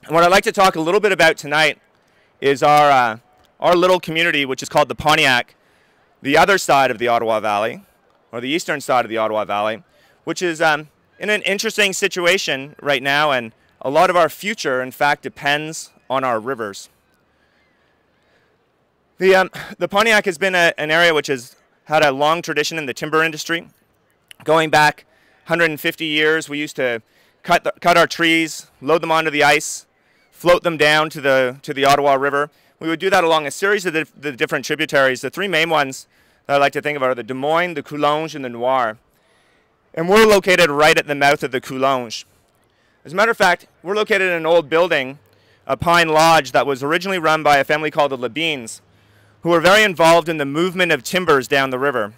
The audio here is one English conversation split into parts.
And what I'd like to talk a little bit about tonight is our little community, which is called the Pontiac, the other side of the Ottawa Valley, or the eastern side of the Ottawa Valley, which is in an interesting situation right now, and a lot of our future, in fact, depends on our rivers. The Pontiac has been an area which has had a long tradition in the timber industry. Going back 150 years, we used to cut our trees, load them onto the ice, float them down to the Ottawa River. We would do that along a series of the different tributaries. The three main ones that I like to think of are the Des Moines, the Coulonge, and the Noir. And we're located right at the mouth of the Coulonge. As a matter of fact, we're located in an old building, a pine lodge that was originally run by a family called the Labines, who were very involved in the movement of timbers down the river.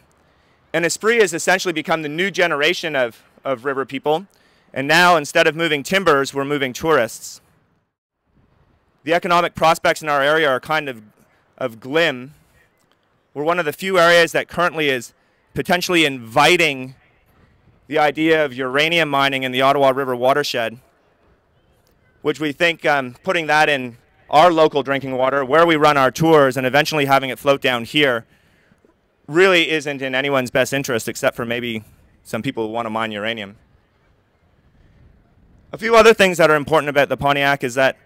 And Esprit has essentially become the new generation of river people. And now, instead of moving timbers, we're moving tourists. The economic prospects in our area are kind of glim. We're one of the few areas that currently is potentially inviting the idea of uranium mining in the Ottawa River watershed, which we think putting that in our local drinking water, where we run our tours, and eventually having it float down here, really isn't in anyone's best interest, except for maybe some people who want to mine uranium. A few other things that are important about the Pontiac is that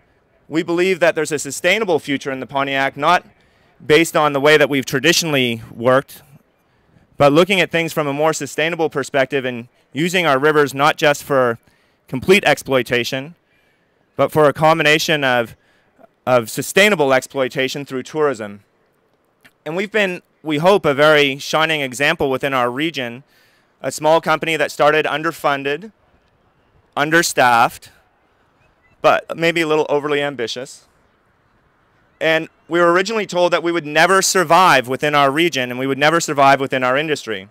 we believe that there's a sustainable future in the Pontiac, not based on the way that we've traditionally worked, but looking at things from a more sustainable perspective and using our rivers not just for complete exploitation, but for a combination of sustainable exploitation through tourism. And we've been, we hope, a very shining example within our region, a small company that started underfunded, understaffed, but maybe a little overly ambitious. And we were originally told that we would never survive within our region and we would never survive within our industry.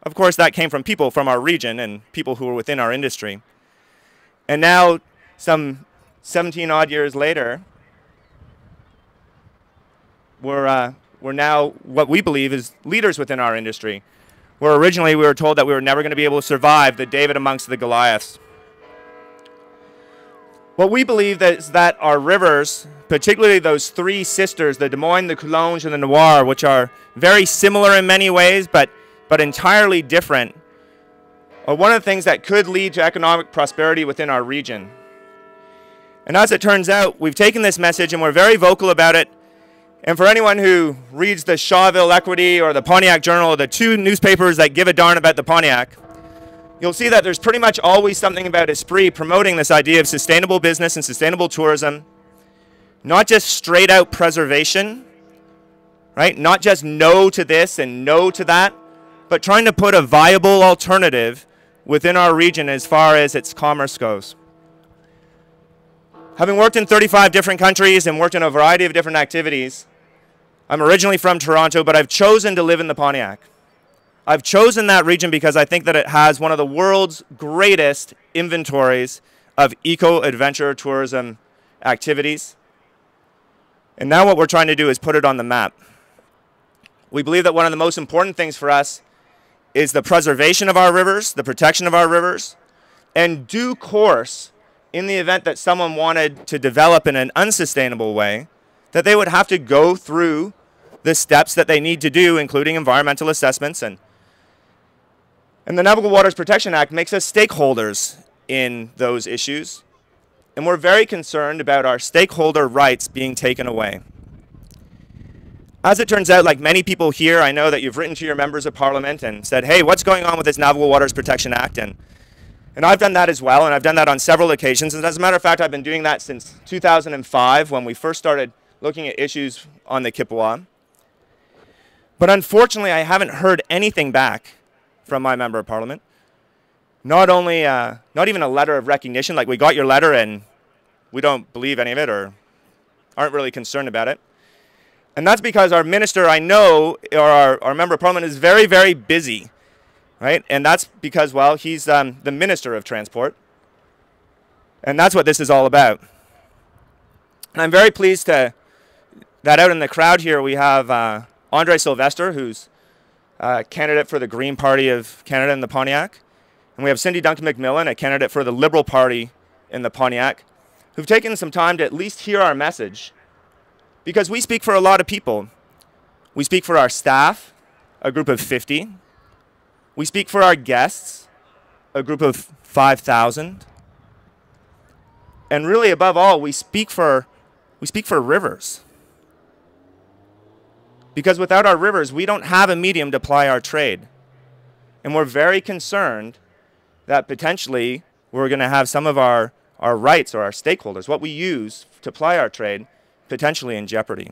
Of course, that came from people from our region and people who were within our industry. And now, some 17 odd years later, we're now what we believe is leaders within our industry. Where originally we were told that we were never going to be able to survive the David amongst the Goliaths. What we believe is that our rivers, particularly those three sisters, the Des Moines, the Coulonge, and the Noir, which are very similar in many ways, but entirely different, are one of the things that could lead to economic prosperity within our region. And as it turns out, we've taken this message and we're very vocal about it. And for anyone who reads the Shawville Equity or the Pontiac Journal, the two newspapers that give a darn about the Pontiac, you'll see that there's pretty much always something about Esprit promoting this idea of sustainable business and sustainable tourism, not just straight out preservation, right? Not just no to this and no to that, but trying to put a viable alternative within our region as far as its commerce goes. Having worked in 35 different countries and worked in a variety of different activities, I'm originally from Toronto, but I've chosen to live in the Pontiac. I've chosen that region because I think that it has one of the world's greatest inventories of eco-adventure tourism activities. And now what we're trying to do is put it on the map. We believe that one of the most important things for us is the preservation of our rivers, the protection of our rivers, and due course, in the event that someone wanted to develop in an unsustainable way, that they would have to go through the steps that they need to do, including environmental assessments. And the Navigable Waters Protection Act makes us stakeholders in those issues. And we're very concerned about our stakeholder rights being taken away. As it turns out, like many people here, I know that you've written to your members of parliament and said, hey, what's going on with this Navigable Waters Protection Act? And I've done that as well, and I've done that on several occasions. And as a matter of fact, I've been doing that since 2005 when we first started looking at issues on the Chippewa. But unfortunately, I haven't heard anything back from my member of parliament. Not even a letter of recognition, like we got your letter and we don't believe any of it or aren't really concerned about it. And that's because our minister, I know, or our member of parliament is very, very busy, right? And that's because, well, he's the minister of transport. And that's what this is all about. And I'm very pleased that out in the crowd here we have Andre Sylvester, who's a candidate for the Green Party of Canada in the Pontiac. And we have Cindy Duncan McMillan, a candidate for the Liberal Party in the Pontiac. who've taken some time to at least hear our message, because we speak for a lot of people. We speak for our staff, a group of 50. We speak for our guests, a group of 5,000. And really, above all, we speak for rivers. Because without our rivers, we don't have a medium to ply our trade. And we're very concerned that potentially we're going to have some of our rights or our stakeholders, what we use to ply our trade, potentially in jeopardy.